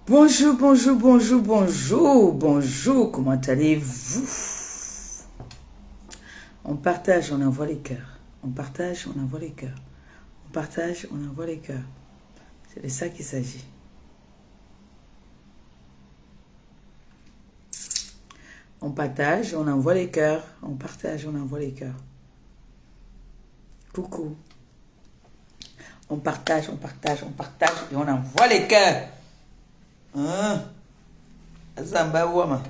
Bonjour, bonjour, bonjour, bonjour, bonjour, comment allez-vous? On partage, on envoie les cœurs. On partage, on envoie les cœurs. On partage, on envoie les cœurs. C'est de ça qu'il s'agit. On partage, on envoie les cœurs. On partage, on envoie les cœurs. Coucou. On partage, on partage, on partage et on envoie les cœurs. Hein? Zamba Wama.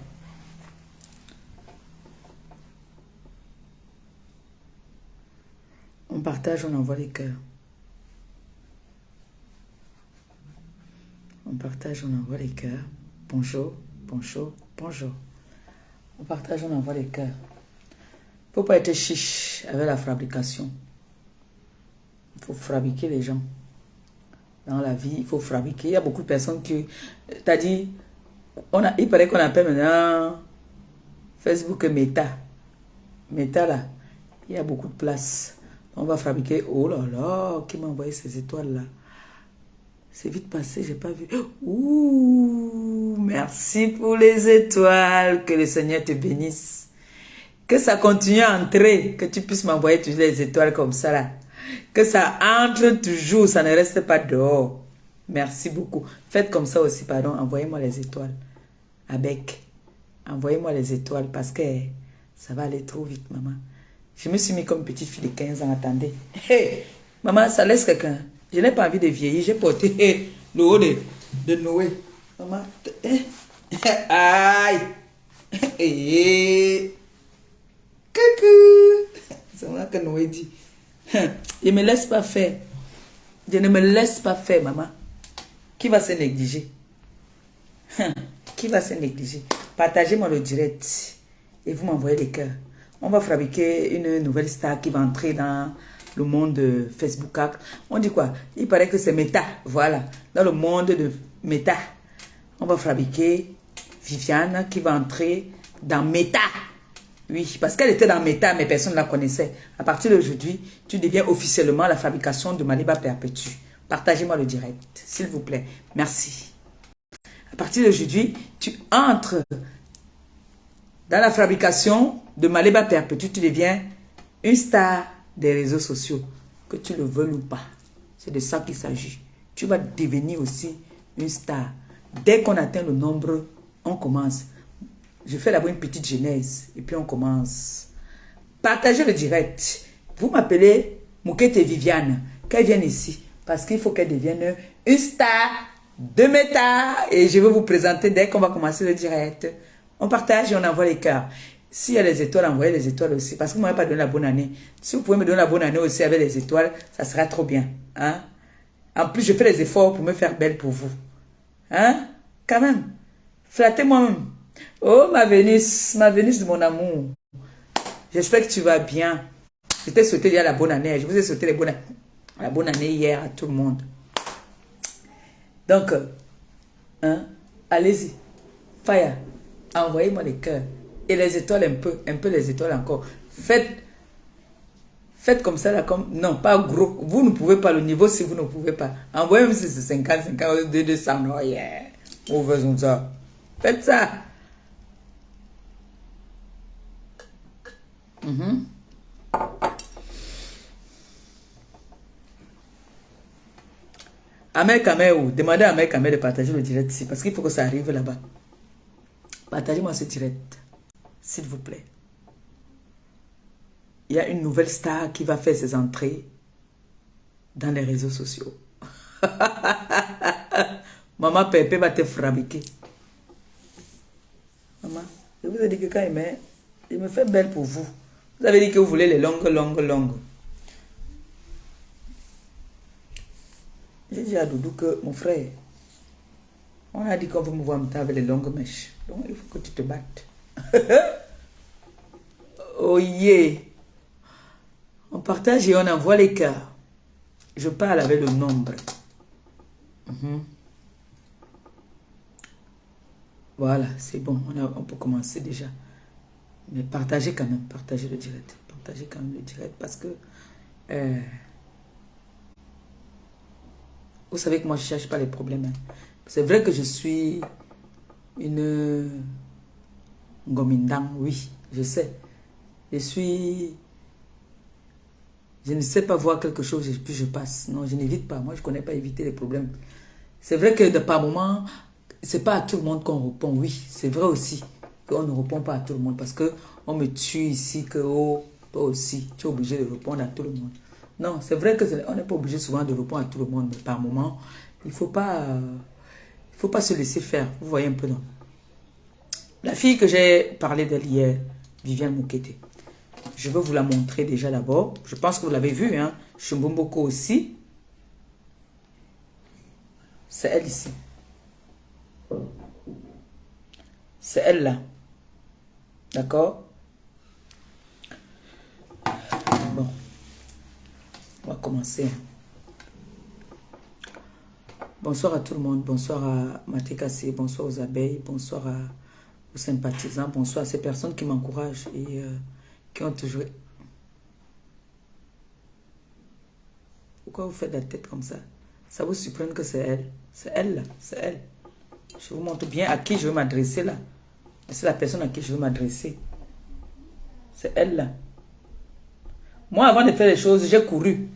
On partage, on envoie les cœurs. On partage, on envoie les cœurs. Bonjour, bonjour, bonjour. On partage, on envoie les cœurs. Il ne faut pas être chiche avec la fabrication. Il faut fabriquer les gens. Dans la vie, il faut fabriquer. Il y a beaucoup de personnes qui... T'as dit... il paraît qu'on appelle maintenant Facebook Meta. Meta là. Il y a beaucoup de place. On va fabriquer... Oh là là, qui m'a envoyé ces étoiles là? C'est vite passé, j'ai pas vu. Ouh, merci pour les étoiles. Que le Seigneur te bénisse. Que ça continue à entrer. Que tu puisses m'envoyer toujours les étoiles comme ça là. Que ça entre toujours, ça ne reste pas dehors. Merci beaucoup. Faites comme ça aussi, pardon. Envoyez-moi les étoiles. Avec. Envoyez-moi les étoiles parce que ça va aller trop vite, maman. Je me suis mis comme petite fille de 15 ans. Attendez. Hey, maman, ça laisse quelqu'un. Je n'ai pas envie de vieillir. J'ai porté le haut de Noé. Maman. Aïe. Coucou. C'est moi que Noé dit. Je ne me laisse pas faire. Je ne me laisse pas faire, maman. Qui va se négliger? Qui va se négliger? Partagez-moi le direct et vous m'envoyez les cœurs. On va fabriquer une nouvelle star qui va entrer dans le monde de Facebook. On dit quoi? Il paraît que c'est Meta. Voilà. Dans le monde de Meta, on va fabriquer Viviane qui va entrer dans Meta. Oui, parce qu'elle était dans Meta, mais personne ne la connaissait. À partir d'aujourd'hui, tu deviens officiellement la fabrication de Maliba Perpétue. Partagez-moi le direct, s'il vous plaît. Merci. À partir d'aujourd'hui, tu entres dans la fabrication de Maliba Perpétue. Tu deviens une star des réseaux sociaux, que tu le veuilles ou pas. C'est de ça qu'il s'agit. Tu vas devenir aussi une star. Dès qu'on atteint le nombre, on commence. Je fais d'abord une petite genèse et puis on commence. Partagez le direct. Vous m'appelez Moukete Viviane. Qu'elle vienne ici parce qu'il faut qu'elle devienne une star de Meta. Et je vais vous présenter dès qu'on va commencer le direct. On partage et on envoie les cœurs. S'il y a les étoiles, envoyez les étoiles aussi. Parce que vous ne m'avez pas donné la bonne année. Si vous pouvez me donner la bonne année aussi avec les étoiles, ça sera trop bien. Hein? En plus, je fais les efforts pour me faire belle pour vous. Hein? Quand même. Flattez-moi même. Oh, ma Vénus de mon amour. J'espère que tu vas bien. Je t'ai souhaité hier la bonne année. Je vous ai souhaité la bonne année hier à tout le monde. Donc, hein, allez-y. Fire. Envoyez-moi les cœurs. Et les étoiles un peu les étoiles encore. Faites comme ça là, comme, non, pas gros. Vous ne pouvez pas le niveau si vous ne pouvez pas. Envoyez même si c'est 50, 50, 200, non, yeah. Vous faisons ça. Faites ça. Amel Kamel, demandez à Amel Kamel de partager le direct ici parce qu'il faut que ça arrive là-bas. Partagez-moi ce direct, s'il vous plaît. Il y a une nouvelle star qui va faire ses entrées dans les réseaux sociaux. Maman Pépé va te fabriquer. Maman, je vous ai dit que quand il me fait belle pour vous. Vous avez dit que vous voulez les longues, longues, longues. J'ai dit à Doudou que, mon frère, on a dit qu'on veut me voir avec les longues mèches. Donc, il faut que tu te battes. Oh yeah. On partage et on envoie les cœurs. Je parle avec le nombre. Voilà, c'est bon. On peut commencer déjà. Mais partagez quand même. Partagez le direct. Partagez quand même le direct parce que Euh, vous savez que moi, je ne cherche pas les problèmes. Hein. C'est vrai que je suis une gomindang, oui, je sais. Je ne sais pas voir quelque chose et puis je passe. Non, je n'évite pas. Moi, je ne connais pas éviter les problèmes. C'est vrai que de par moment, c'est pas à tout le monde qu'on répond. Oui, c'est vrai aussi qu'on ne répond pas à tout le monde parce que on me tue ici que oh, toi aussi, tu es obligé de répondre à tout le monde. Non, c'est vrai que on n'est pas obligé souvent de répondre à tout le monde, mais par moment, il faut pas se laisser faire. Vous voyez un peu, non? La fille que j'ai parlé d'elle hier, Viviane Moukete. Je vais vous la montrer déjà d'abord. Je pense que vous l'avez vue, hein. Chimbomboko aussi. C'est elle ici. C'est elle là. D'accord? Bon. On va commencer. Bonsoir à tout le monde. Bonsoir à Matékassé. Bonsoir aux abeilles. Bonsoir aux sympathisants. Bonsoir à ces personnes qui m'encouragent et qui ont toujours... Pourquoi vous faites la tête comme ça? Ça vous surprend que c'est elle. C'est elle là. C'est elle. Je vous montre bien à qui je veux m'adresser là. C'est la personne à qui je veux m'adresser. C'est elle là. Moi, avant de faire les choses, j'ai couru.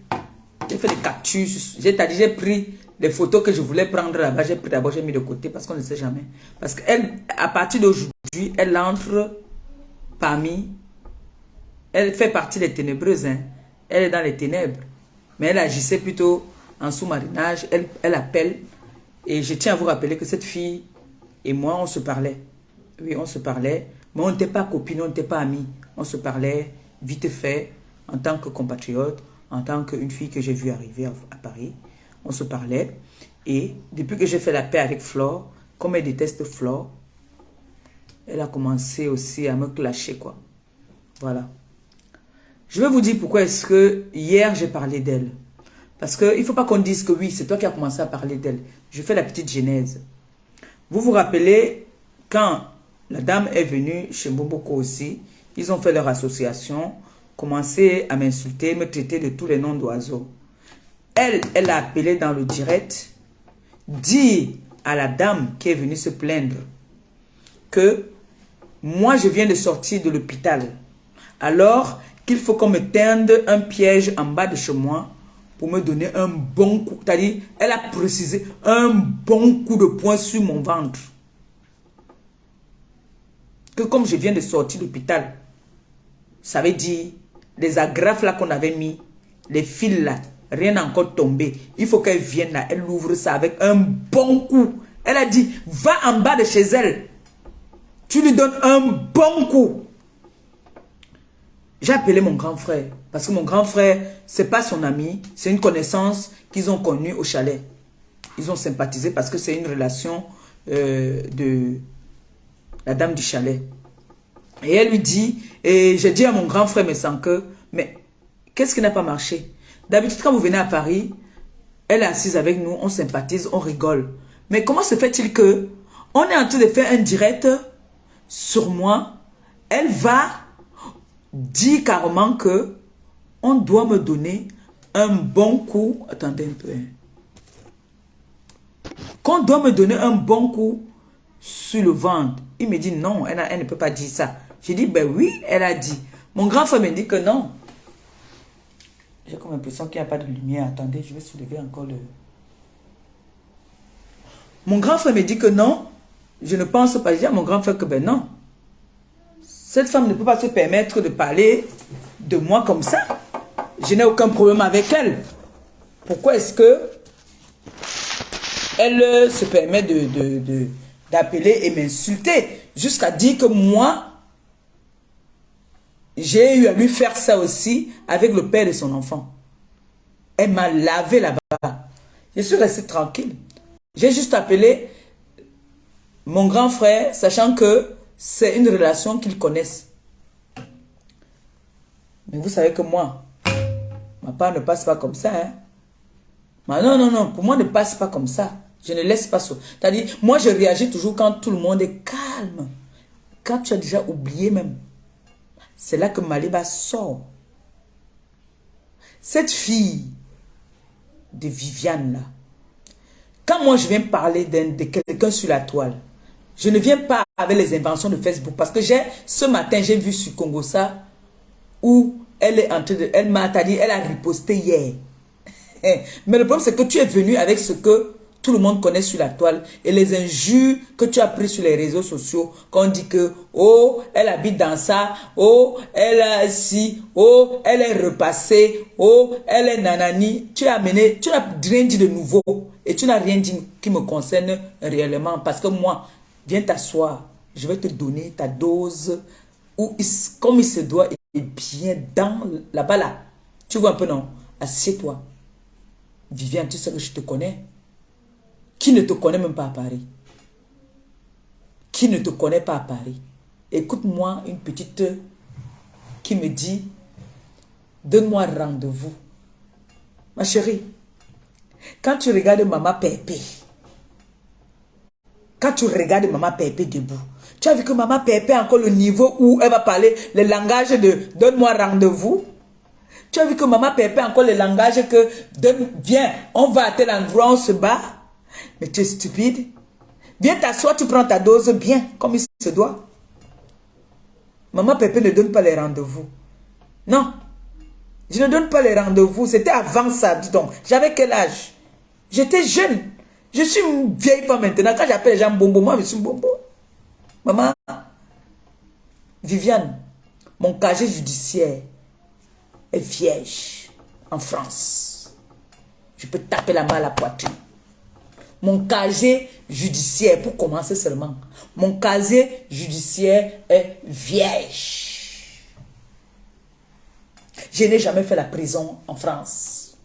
J'ai fait des captures. J'ai pris les photos que je voulais prendre là-bas. J'ai pris d'abord, j'ai mis de côté parce qu'on ne sait jamais. Parce qu'elle, à partir d'aujourd'hui, elle entre parmi... Elle fait partie des ténébreuses. Hein. Elle est dans les ténèbres. Mais elle agissait plutôt en sous-marinage. Elle appelle. Et je tiens à vous rappeler que cette fille et moi, on se parlait. Oui, on se parlait. Mais on n'était pas copines, on n'était pas amis. On se parlait vite fait, en tant que compatriote, en tant qu'une fille que j'ai vue arriver à Paris. On se parlait. Et depuis que j'ai fait la paix avec Flore, comme elle déteste Flore, elle a commencé aussi à me clasher, quoi. Voilà. Je vais vous dire pourquoi est-ce que hier j'ai parlé d'elle. Parce qu'il ne faut pas qu'on dise que oui, c'est toi qui as commencé à parler d'elle. Je fais la petite genèse. Vous vous rappelez, quand la dame est venue chez Mboboko aussi, ils ont fait leur association, commencé à m'insulter, me traiter de tous les noms d'oiseaux. Elle a appelé dans le direct, dit à la dame qui est venue se plaindre que moi je viens de sortir de l'hôpital. Alors qu'il faut qu'on me tende un piège en bas de chez moi pour me donner un bon coup. C'est-à-dire, elle a précisé un bon coup de poing sur mon ventre. Que comme je viens de sortir de l'hôpital, ça veut dire, les agrafes là qu'on avait mis, les fils là, rien n'a encore tombé. Il faut qu'elle vienne là, elle ouvre ça avec un bon coup. Elle a dit, va en bas de chez elle. Tu lui donnes un bon coup. J'ai appelé mon grand frère. Parce que mon grand frère, c'est pas son ami. C'est une connaissance qu'ils ont connue au chalet. Ils ont sympathisé parce que c'est une relation de la dame du chalet. Et elle lui dit, et j'ai dit à mon grand frère, mais sans que, mais qu'est-ce qui n'a pas marché? D'habitude, quand vous venez à Paris, elle est assise avec nous, on sympathise, on rigole. Mais comment se fait-il que on est en train de faire un direct sur moi? Elle va dire carrément que on doit me donner un bon coup. Attendez un peu. Qu'on doit me donner un bon coup sur le ventre. Il me dit non, elle ne peut pas dire ça. J'ai dit ben oui, elle a dit. Mon grand frère me dit que non. J'ai comme l'impression qu'il n'y a pas de lumière. Attendez, je vais soulever encore le... Mon grand frère me dit que non. Je ne pense pas. Je dis à mon grand frère que ben non. Cette femme ne peut pas se permettre de parler de moi comme ça. Je n'ai aucun problème avec elle. Pourquoi est-ce que elle se permet d'appeler et m'insulter jusqu'à dire que moi, j'ai eu à lui faire ça aussi avec le père de son enfant. Elle m'a lavé là-bas. Je suis resté tranquille. J'ai juste appelé mon grand frère, sachant que c'est une relation qu'ils connaissent. Mais vous savez que moi, ma part ne passe pas comme ça. Hein? Mais non, non, non. Pour moi, ne passe pas comme ça. Je ne laisse pas ça. C'est-à-dire, moi, je réagis toujours quand tout le monde est calme. Quand tu as déjà oublié même. C'est là que Maliba sort. Cette fille de Viviane là, quand moi je viens parler de quelqu'un sur la toile, je ne viens pas avec les inventions de Facebook parce que ce matin j'ai vu sur Congosa où elle est en train de, elle m'a dit, elle a riposté hier. Mais le problème c'est que tu es venu avec ce que tout le monde connaît sur la toile et les injures que tu as pris sur les réseaux sociaux, qu'on dit que, oh, elle habite dans ça, oh, elle a ci, oh, elle est repassée, oh, elle est nanani. Tu as amené, tu n'as rien dit de nouveau et tu n'as rien dit qui me concerne réellement parce que moi, viens t'asseoir, je vais te donner ta dose où, comme il se doit et bien dans là-bas là. Tu vois un peu non? Assieds-toi. Viviane, tu sais que je te connais. Qui ne te connaît même pas à Paris? Qui ne te connaît pas à Paris? Écoute-moi une petite qui me dit, donne-moi rendez-vous. Ma chérie, quand tu regardes Maman Pépé, quand tu regardes Maman Pépé debout, tu as vu que Maman Pépé a encore le niveau où elle va parler le langage de donne-moi rendez-vous. Tu as vu que Maman Pépé a encore le langage que viens, on va à tel endroit, on se bat. Mais tu es stupide. Viens t'asseoir, tu prends ta dose bien, comme il se doit. Maman Pépé ne donne pas les rendez-vous. Non. Je ne donne pas les rendez-vous. C'était avant ça, dis donc. J'avais quel âge? J'étais jeune. Je suis une vieille femme maintenant. Quand j'appelle les gens bonbon, moi je suis bonbon. Maman, Viviane, mon casier judiciaire est vierge en France. Je peux taper la main à la poitrine. Mon casier judiciaire, pour commencer seulement, mon casier judiciaire est vierge. Je n'ai jamais fait la prison en France.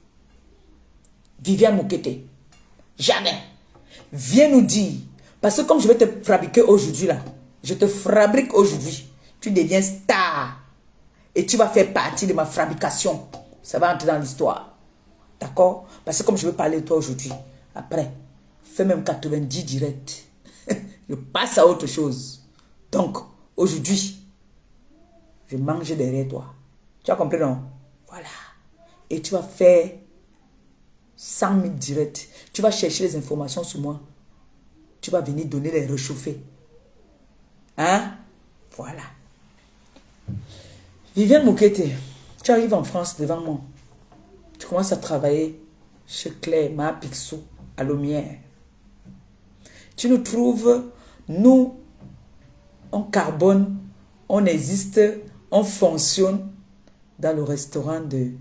Viviane Mokete, jamais. Viens nous dire, parce que comme je vais te fabriquer aujourd'hui là, je te fabrique aujourd'hui, tu deviens star. Et tu vas faire partie de ma fabrication. Ça va entrer dans l'histoire. D'accord? Parce que comme je veux parler de toi aujourd'hui, après, fais même 90 directs. Je passe à autre chose. Donc, aujourd'hui, je mange derrière toi. Tu as compris, non? Voilà. Et tu vas faire 100 000 directs. Tu vas chercher les informations sur moi. Tu vas venir donner les réchauffés. Hein? Voilà. Viviane Mokete, tu arrives en France devant moi. Tu commences à travailler chez Claire, Ma Pixou, à Lumière. Tu nous trouves, nous, on carbone, on existe, on fonctionne dans le restaurant de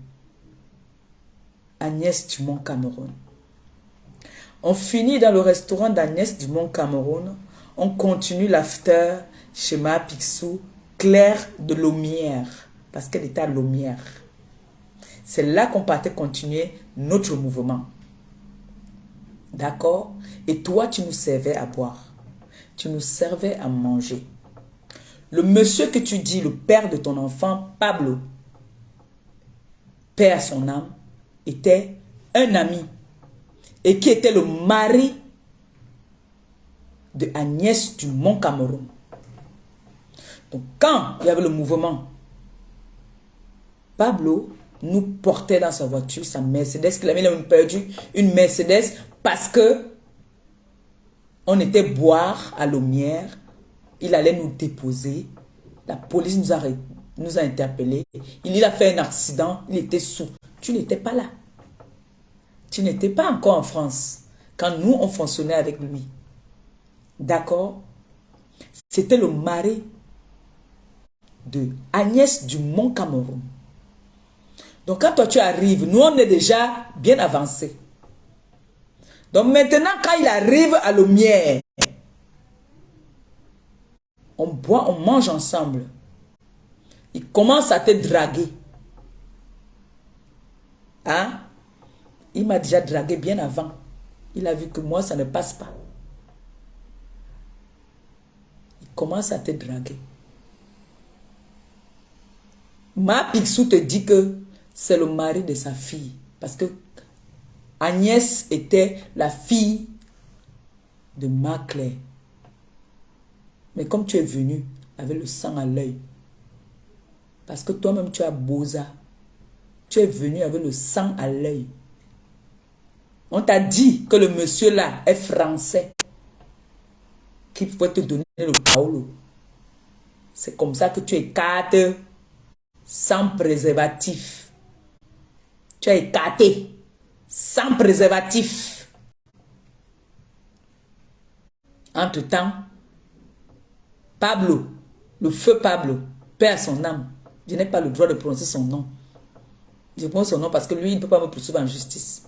Agnès Dumont Cameroun. On finit dans le restaurant d'Agnès Dumont Cameroun. On continue l'after chez Ma Pixou, Claire de Lumière, parce qu'elle était à Lumière. C'est là qu'on partait continuer notre mouvement. D'accord? Et toi, tu nous servais à boire. Tu nous servais à manger. Le monsieur que tu dis, le père de ton enfant, Pablo, paix à son âme, était un ami et qui était le mari de Agnès Dumont Cameroun. Donc, quand il y avait le mouvement, Pablo nous portait dans sa voiture, sa Mercedes, qu'il avait même perdu une Mercedes parce que on était boire à Lumière. Il allait nous déposer. La police nous a interpellés. Il a fait un accident. Il était sous. Tu n'étais pas là. Tu n'étais pas encore en France quand nous, on fonctionnait avec lui. D'accord? C'était le mari de Agnès Dumont Cameroun. Donc, quand toi, tu arrives, nous, on est déjà bien avancé. Donc, maintenant, quand il arrive à Lumière, on boit, on mange ensemble. Il commence à te draguer. Hein? Il m'a déjà dragué bien avant. Il a vu que moi, ça ne passe pas. Il commence à te draguer. Ma Pixou te dit que c'est le mari de sa fille. Parce que Agnès était la fille de Ma Claire. Mais comme tu es venu avec le sang à l'œil, parce que toi-même tu as Boza, Tu es venu avec le sang à l'œil. On t'a dit que le monsieur là est français. Qui pouvait te donner le kaolo. C'est comme ça que tu écartes sans préservatif. Tu as écarté sans préservatif. Entre-temps, Pablo, le feu Pablo, paix à son âme. Je n'ai pas le droit de prononcer son nom. Je prononce son nom parce que lui, il ne peut pas me poursuivre en justice.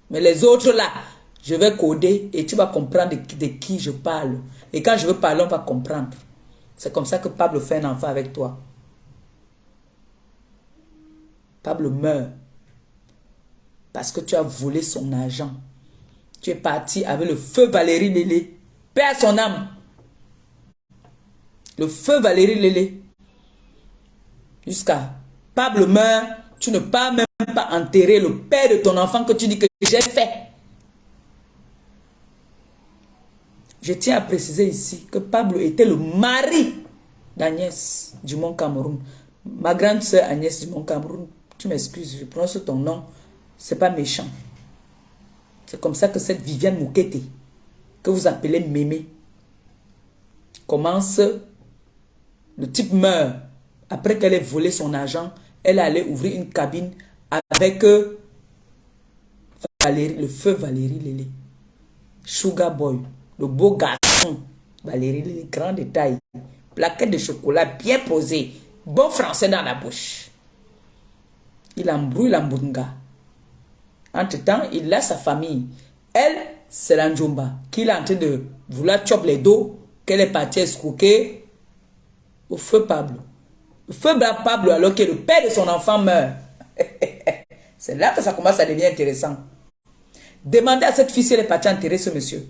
Mais les autres là, je vais coder et tu vas comprendre de qui je parle. Et quand je veux parler, on va comprendre. C'est comme ça que Pablo fait un enfant avec toi. Pablo meurt parce que tu as volé son argent. Tu es parti avec le feu Valérie Lélé. Paix à son âme. Le feu Valérie Lélé. Jusqu'à Pablo meurt, tu ne peux même pas enterrer le père de ton enfant que tu dis que j'ai fait. Je tiens à préciser ici que Pablo était le mari d'Agnès Dumont Cameroun. Ma grande sœur Agnès Dumont Cameroun, tu m'excuses, je prononce ton nom, c'est pas méchant. C'est comme ça que cette Viviane Moukete, que vous appelez Mémé, commence, le type meurt. Après qu'elle ait volé son argent, elle allait ouvrir une cabine avec Valérie, le feu Valérie Lélé. Sugar Boy, le beau garçon. Valérie Lélé, grand détail. Plaquette de chocolat bien posée. Bon français dans la bouche. Il embrouille la mbunga. Entre-temps, il a sa famille. Elle, c'est la Njomba, qui est en train de vouloir choper les dos, qu'elle est partie escroquer au feu Pablo. Le feu Pablo, alors que le père de son enfant meurt. C'est là que ça commence à devenir intéressant. Demandez à cette fille si elle est partie enterrer ce monsieur.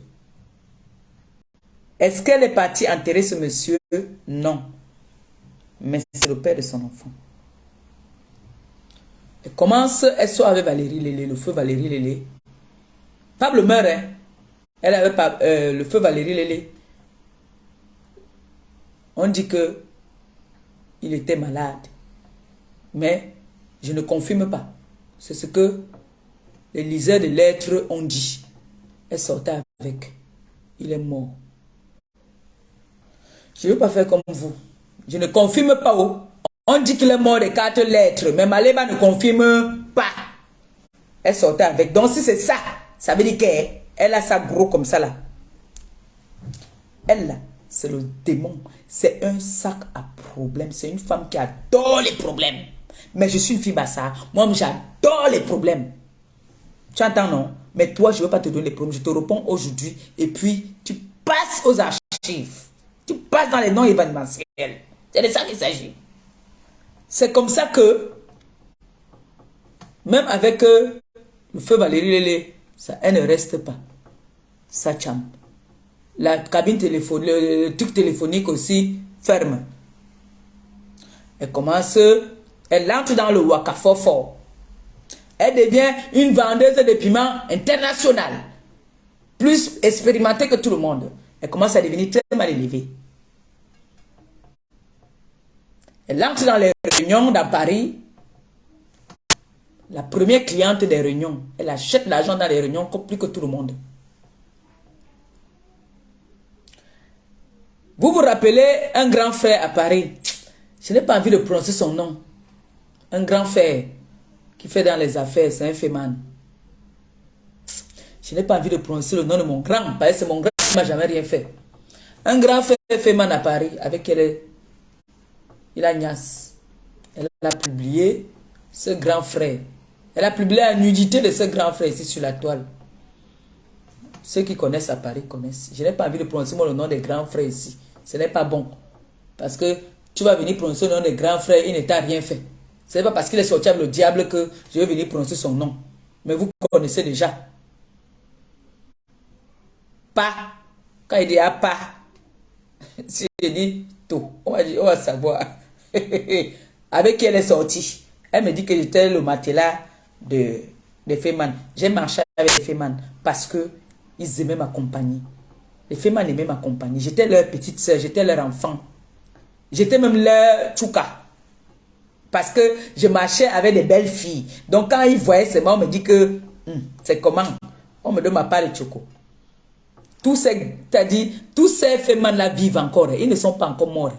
Est-ce qu'elle est partie enterrer ce monsieur? Non. Mais c'est le père de son enfant. Elle commence, elle sort avec Valérie Lélé, le feu Valérie Lélé. Pablo meurt, hein. Elle avait le feu Valérie Lélé. On dit que il était malade. Mais je ne confirme pas. C'est ce que les liseurs de lettres ont dit. Elle sortait avec. Il est mort. Je ne veux pas faire comme vous. Je ne confirme pas. Oh. On dit qu'il est mort de 4 lettres. Mais Maléba ne confirme pas. Elle sortait avec. Donc si c'est ça, ça veut dire qu'elle a ça gros comme ça là. Elle là, c'est le démon. C'est un sac à problèmes. C'est une femme qui adore les problèmes. Mais je suis une fille bassard. Moi, j'adore les problèmes. Tu entends, non? Mais toi, je ne veux pas te donner les problèmes. Je te réponds aujourd'hui. Et puis, tu passes aux archives. Tu passes dans les noms événementiels. C'est de ça qu'il s'agit. C'est comme ça que, même avec le feu Valérie Lélé, ça, elle ne reste pas. Ça champe. La cabine téléphonique, le truc téléphonique aussi ferme. Elle commence, elle entre dans le Waka Fort. Elle devient une vendeuse de piments internationale. Plus expérimentée que tout le monde. Elle commence à devenir très mal élevée. Elle entre dans les réunions dans Paris. La première cliente des réunions. Elle achète l'argent dans les réunions comme plus que tout le monde. Vous vous rappelez un grand frère à Paris? Je n'ai pas envie de prononcer son nom. Un grand frère qui fait dans les affaires, c'est un féman. Je n'ai pas envie de prononcer le nom de mon grand, parce que c'est mon grand qui ne m'a jamais rien fait. Un grand frère féman à Paris, avec elle, il a Nias. Elle a publié ce grand frère. Elle a publié la nudité de ce grand frère ici sur la toile. Ceux qui connaissent à Paris connaissent. Je n'ai pas envie de prononcer le nom des grands frères ici. Ce n'est pas bon. Parce que tu vas venir prononcer le nom des grands frères, il ne t'a rien fait. Ce n'est pas parce qu'il est sorti avec le diable que je vais venir prononcer son nom. Mais vous connaissez déjà. Pas. Quand il dit à pas. Si je dis tout, on va savoir. Avec qui elle est sortie. Elle me dit que j'étais le matelas de Feman. J'ai marché avec les Feman parce que ils aimaient ma compagnie. Les Feman aimaient ma compagnie. J'étais leur petite soeur, j'étais leur enfant. J'étais même leur tchouka. Parce que je marchais avec des belles filles. Donc quand ils voyaient seulement, on me dit que c'est comment? On me donne ma part de choco. Tous ces femmes-là vivent encore. Ils ne sont pas encore morts.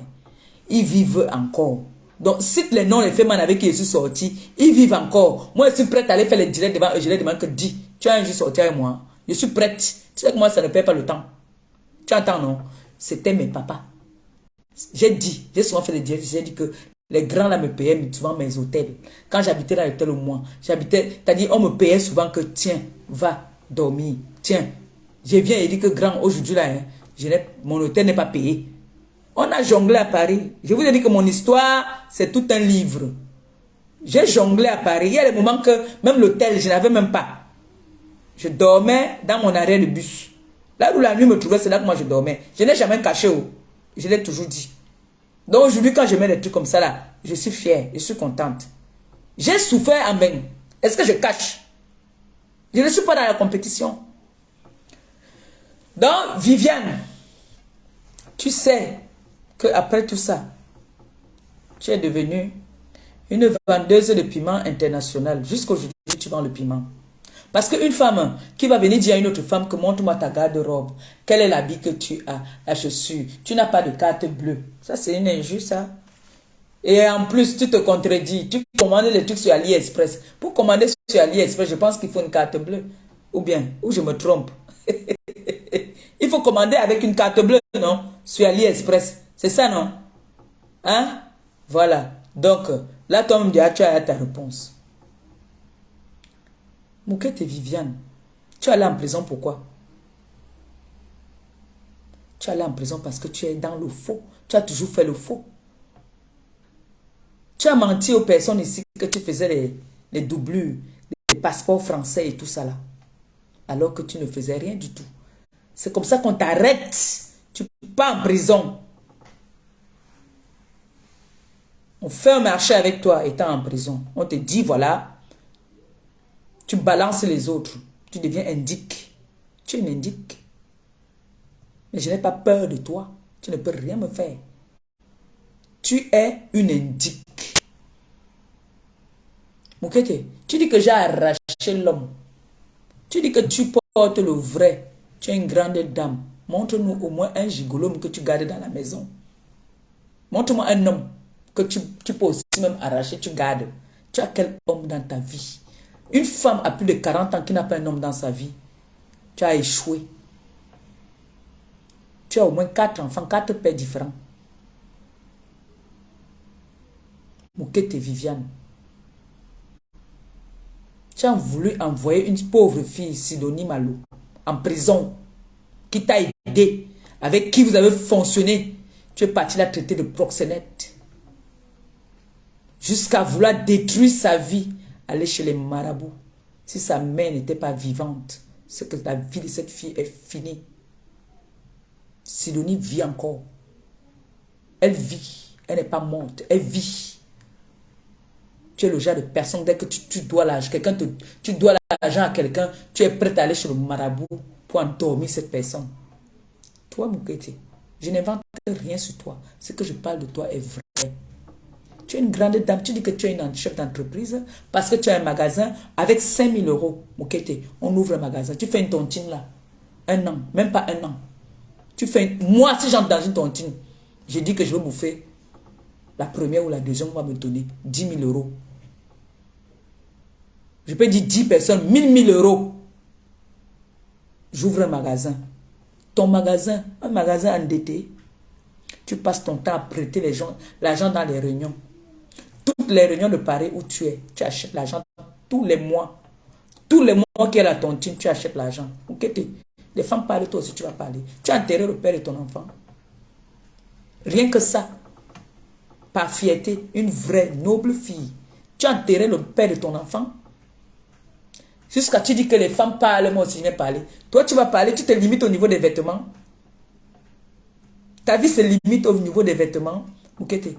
Ils vivent encore. Donc, cite les noms des femmes avec qui je suis sorti. Ils vivent encore. Moi, je suis prête à aller faire les directs devant eux. Je leur demande que dis, tu as un jour sorti avec moi. Je suis prête. Tu sais que moi, ça ne perd pas le temps. Tu entends, non? C'était mes papas. J'ai souvent fait des directs. J'ai dit que les grands là me payaient souvent mes hôtels. Quand j'habitais dans l'hôtel au moins, c'est-à-dire on me payait souvent que tiens, va dormir. Tiens, je viens et dis que grand, aujourd'hui là, mon hôtel n'est pas payé. On a jonglé à Paris. Je vous ai dit que mon histoire, c'est tout un livre. J'ai jonglé à Paris. Il y a des moments que même l'hôtel, je n'avais même pas. Je dormais dans mon arrêt de bus. Là où la nuit me trouvait, c'est là que moi je dormais. Je n'ai jamais caché. Je l'ai toujours dit. Donc aujourd'hui, quand je mets des trucs comme ça là, je suis fière, je suis contente. J'ai souffert en vain. Est-ce que je cache? Je ne suis pas dans la compétition. Donc, Viviane, tu sais qu'après tout ça, tu es devenue une vendeuse de piment internationale. Jusqu'aujourd'hui, tu vends le piment. Parce qu'une femme qui va venir dire à une autre femme que montre-moi ta garde-robe, quel est l'habit que tu as, la chaussure, tu n'as pas de carte bleue. Ça, c'est une injure, ça. Et en plus, tu te contredis. Tu commandes les trucs sur AliExpress. Pour commander sur AliExpress, je pense qu'il faut une carte bleue. Ou bien, ou je me trompe. Il faut commander avec une carte bleue, non? Sur AliExpress. C'est ça, non? Hein? Voilà. Donc, là, toi, tu as ta réponse. Moukette et Viviane, tu es allé en prison pourquoi? Tu es allé en prison parce que tu es dans le faux. Tu as toujours fait le faux. Tu as menti aux personnes ici que tu faisais les doublures, les passeports français et tout ça là. Alors que tu ne faisais rien du tout. C'est comme ça qu'on t'arrête. Tu ne pas en prison. On fait un marché avec toi étant en prison. On te dit voilà. Tu balances les autres. Tu deviens indique. Tu es une indique. Mais je n'ai pas peur de toi. Tu ne peux rien me faire. Tu es une indique. Moukete, tu dis que j'ai arraché l'homme. Tu dis que tu portes le vrai. Tu es une grande dame. Montre-nous au moins un gigolome que tu gardes dans la maison. Montre-moi un homme que tu peux aussi même arracher, tu gardes. Tu as quel homme dans ta vie? Une femme à plus de 40 ans qui n'a pas un homme dans sa vie, tu as échoué. Tu as au moins 4 enfants, 4 pères différents. Moukete et Viviane. Tu as voulu envoyer une pauvre fille, Sidonie Malo, en prison, qui t'a aidé, avec qui vous avez fonctionné. Tu es parti la traiter de proxénète. Jusqu'à vouloir détruire sa vie, aller chez les marabouts. Si sa mère n'était pas vivante, c'est que la vie de cette fille est finie. Sidonie vit encore. Elle vit. Elle n'est pas morte. Elle vit. Tu es le genre de personne, dès que tu dois l'argent, tu dois l'argent à quelqu'un, tu es prêt à aller chez le marabout pour endormir cette personne. Toi, Moukete, je n'invente rien sur toi. Ce que je parle de toi est vrai. Tu es une grande dame, tu dis que tu es une chef d'entreprise parce que tu as un magasin avec 5 000 euros. Moukete, on ouvre un magasin. Tu fais une tontine là. 1 an, même pas 1 an. Moi, si j'entre dans une tontine, je dis que je veux bouffer. La première ou la deuxième, on va me donner 10 000 euros. Je peux dire 10 personnes, 1 000 euros. J'ouvre un magasin. Ton magasin, un magasin endetté, tu passes ton temps à prêter l'argent dans les réunions. Toutes les réunions de Paris où tu es, tu achètes l'argent tous les mois. Tous les mois qu'il y a la tontine, tu achètes l'argent. Les femmes parlent, toi aussi tu vas parler. Tu as enterré le père de ton enfant. Rien que ça. Par fierté, une vraie, noble fille. Tu as enterré le père de ton enfant. Jusqu'à tu dis que les femmes parlent, moi aussi je vais parler. Toi tu vas parler, tu te limites au niveau des vêtements. Ta vie se limite au niveau des vêtements. Moukete.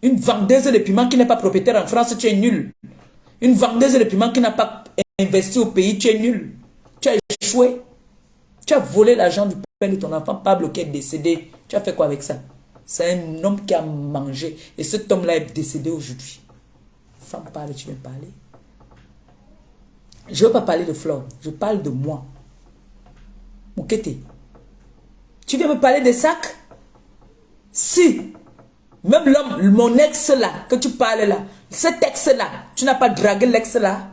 Une vendeuse de piment qui n'est pas propriétaire en France, tu es nul. Une vendeuse de piment qui n'a pas investi au pays, tu es nul. Tu as échoué. Tu as volé l'argent du père de ton enfant, Pablo qui est décédé. Tu as fait quoi avec ça? C'est un homme qui a mangé. Et cet homme-là est décédé aujourd'hui. Femme parle, tu veux parler? Je ne veux pas parler de Flore. Je parle de moi. Moukete. Tu viens me parler des sacs? Si. Même l'homme, mon ex là, que tu parles là, cet ex là, tu n'as pas dragué l'ex là.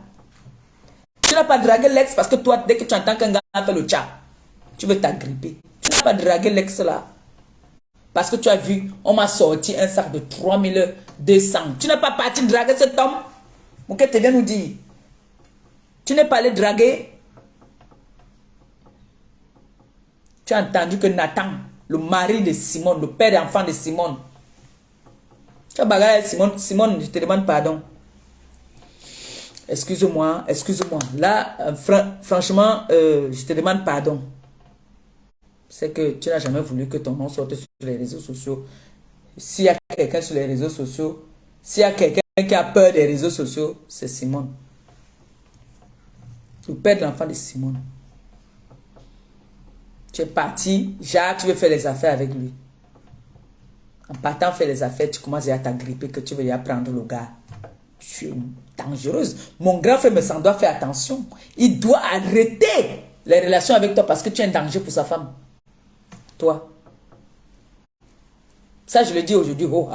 Tu n'as pas dragué l'ex parce que toi, dès que tu entends qu'un gars fait le tcha, tu veux t'agripper. Tu n'as pas dragué l'ex là. Parce que tu as vu, on m'a sorti un sac de 3200. Tu n'es pas parti draguer cet homme? Moukete vient nous dire. Tu n'es pas allé draguer. Tu as entendu que Nathan, le mari de Simone, le père et enfant de Simone. Tu as bagarré Simone. Simone, je te demande pardon. Excuse-moi, excuse-moi. Là, franchement, je te demande pardon. C'est que tu n'as jamais voulu que ton nom sorte sur les réseaux sociaux. S'il y a quelqu'un sur les réseaux sociaux, s'il y a quelqu'un qui a peur des réseaux sociaux, c'est Simone. Le père de l'enfant de Simone. Tu es parti, Jacques, tu veux faire les affaires avec lui. En partant faire les affaires, tu commences à t'agripper que tu veux y apprendre le gars. Tu es dangereuse. Mon grand frère me s'en doit faire attention. Il doit arrêter les relations avec toi parce que tu es un danger pour sa femme. Toi. Ça, je le dis aujourd'hui. Oh,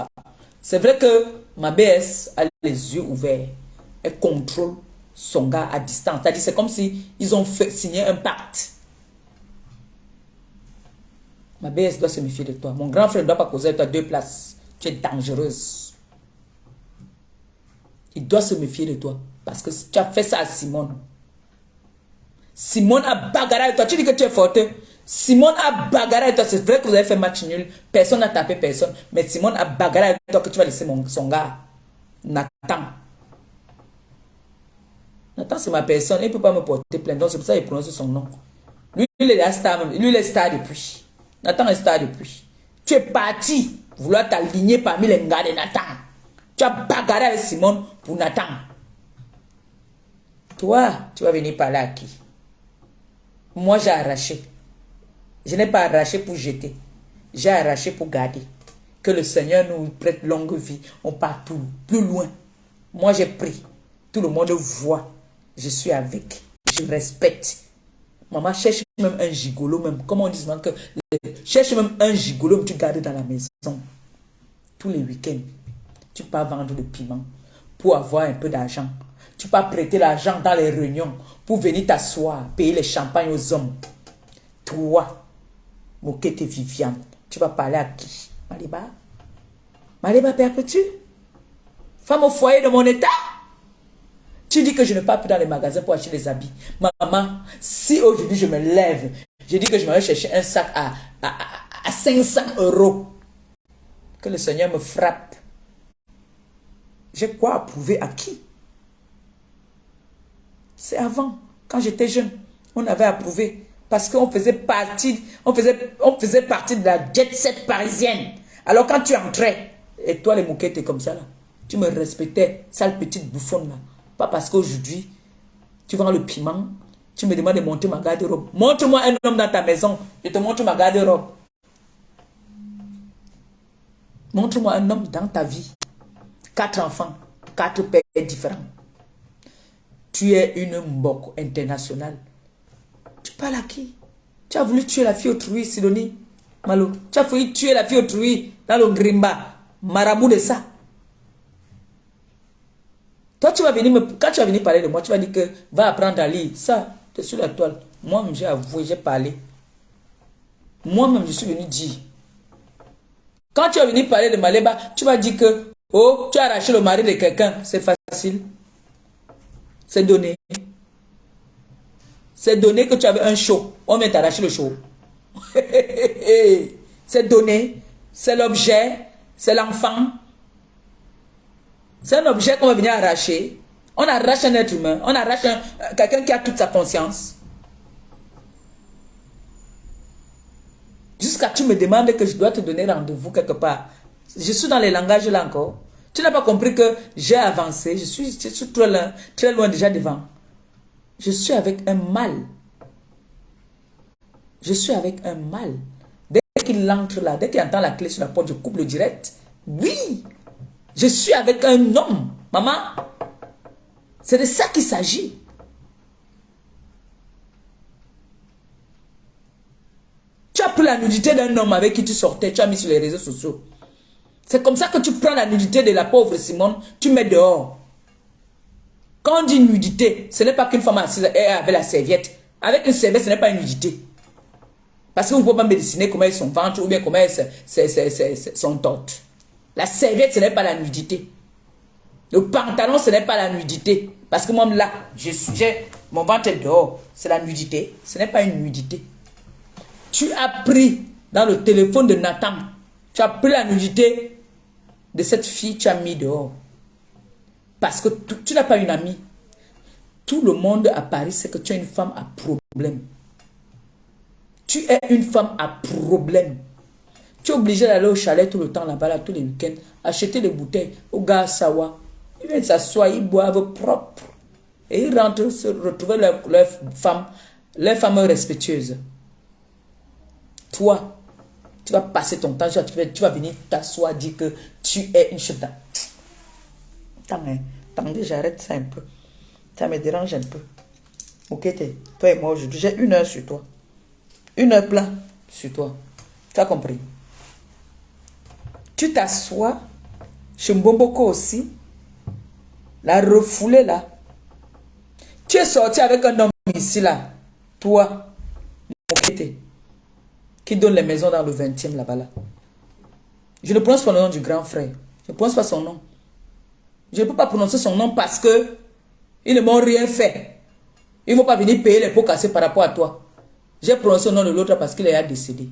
c'est vrai que ma BS a les yeux ouverts. Elle contrôle son gars à distance. C'est-à-dire, c'est comme si ils ont signé un pacte. Ma BS doit se méfier de toi. Mon grand frère ne doit pas causer avec toi 2 places. Tu es dangereuse. Il doit se méfier de toi. Parce que tu as fait ça à Simone. Simone a bagarré avec toi. Tu dis que tu es forte. Simone a bagarré avec toi. C'est vrai que vous avez fait match nul. Personne n'a tapé personne. Mais Simone a bagarré avec toi que tu vas laisser son gars. Nathan. Nathan, c'est ma personne. Il ne peut pas me porter plainte. Donc c'est pour ça qu'il prononce son nom. Lui, il est star. Lui, il est star depuis. Nathan est star depuis. Tu es parti vouloir t'aligner parmi les gars de Nathan. Tu as bagarré avec Simone pour Nathan. Toi, tu vas venir parler à qui? Moi, j'ai arraché. Je n'ai pas arraché pour jeter. J'ai arraché pour garder. Que le Seigneur nous prête longue vie. On part plus loin. Moi, j'ai pris. Tout le monde voit. Je suis avec. Je respecte. Maman, cherche même un gigolo, même. Comment on dit souvent que... Cherche même un gigolo que tu gardes dans la maison. Tous les week-ends. Tu pars vendre le piment pour avoir un peu d'argent. Tu pars prêter l'argent dans les réunions pour venir t'asseoir, payer les champagnes aux hommes. Toi, Moukete Viviane, tu vas parler à qui? Maliba? Maliba perpétue? Femme au foyer de mon état? Tu dis que je ne pars plus dans les magasins pour acheter des habits. Maman, si aujourd'hui je me lève, je dis que je vais chercher un sac à 500 €, que le Seigneur me frappe. J'ai quoi à prouver à qui? C'est avant, quand j'étais jeune, on avait approuvé. Parce qu'on faisait partie, on faisait partie de la jet set parisienne. Alors quand tu entrais, et toi les mouquettes comme ça là, tu me respectais, sale petite bouffonne là. Pas parce qu'aujourd'hui, tu vends le piment, tu me demandes de monter ma garde-robe. Montre-moi un homme dans ta maison, je te montre ma garde-robe. Montre-moi un homme dans ta vie. 4 enfants, 4 pères différents. Tu es une mboko internationale. Tu parles à qui? Tu as voulu tuer la fille autrui, Sidonie Malo. Tu as voulu tuer la fille autrui dans le Grimba. Marabout de ça. Toi, tu vas venir quand tu vas venir parler de moi, tu vas dire que va apprendre à lire. Ça, tu es sur la toile. Moi-même, j'ai avoué, j'ai parlé. Moi-même, je suis venu dire. Quand tu vas venir parler de Maléba, tu vas dire que, oh, tu as arraché le mari de quelqu'un. C'est facile. C'est donné. C'est donné que tu avais un show. On vient t'arracher le show. C'est donné. C'est l'objet. C'est l'enfant. C'est un objet qu'on va venir arracher. On arrache un être humain. On arrache quelqu'un qui a toute sa conscience. Jusqu'à tu me demandes que je dois te donner rendez-vous quelque part. Je suis dans les langages là encore. Tu n'as pas compris que j'ai avancé. Je suis très loin déjà devant. Je suis avec un mal. Je suis avec un mal. Dès qu'il entre là, dès qu'il entend la clé sur la porte, je coupe le direct. Oui, je suis avec un homme, maman. C'est de ça qu'il s'agit. Tu as pris la nudité d'un homme avec qui tu sortais, tu as mis sur les réseaux sociaux. C'est comme ça que tu prends la nudité de la pauvre Simone, tu mets dehors. Quand on dit nudité, ce n'est pas qu'une femme assise avec la serviette. Avec une serviette, ce n'est pas une nudité. Parce que vous ne pouvez pas me dessiner comment est son ventre ou bien comment est son torte. La serviette, ce n'est pas la nudité. Le pantalon, ce n'est pas la nudité. Parce que moi, là, mon ventre est dehors. C'est la nudité. Ce n'est pas une nudité. Tu as pris dans le téléphone de Nathan, tu as pris la nudité de cette fille, tu as mis dehors. Parce que tu n'as pas une amie. Tout le monde à Paris sait que tu es une femme à problème. Tu es une femme à problème. Tu es obligé d'aller au chalet tout le temps là-bas, là, tous les week-ends, acheter des bouteilles au gars à Sawa. Ils viennent s'asseoir, ils boivent propre. Et ils rentrent se retrouver leur femme respectueuse. Toi, tu vas passer ton temps, tu vas venir t'asseoir, dire que tu es une chef d'âme. Attendez, j'arrête ça un peu. Ça me dérange un peu. Ok, toi et moi aujourd'hui, j'ai 1 heure sur toi. 1 heure plein sur toi. Tu as compris? Tu t'assois chez Mbomboko aussi. La refoulée là. Tu es sorti avec un homme ici là. Toi, Mokete, qui donne les maisons dans le 20e là-bas là. Je ne prononce pas le nom du grand frère. Je ne prononce pas son nom. Je ne peux pas prononcer son nom parce que ils ne m'ont rien fait. Ils ne vont pas venir payer les pots cassés par rapport à toi. J'ai prononcé le nom de l'autre parce qu'il est décédé.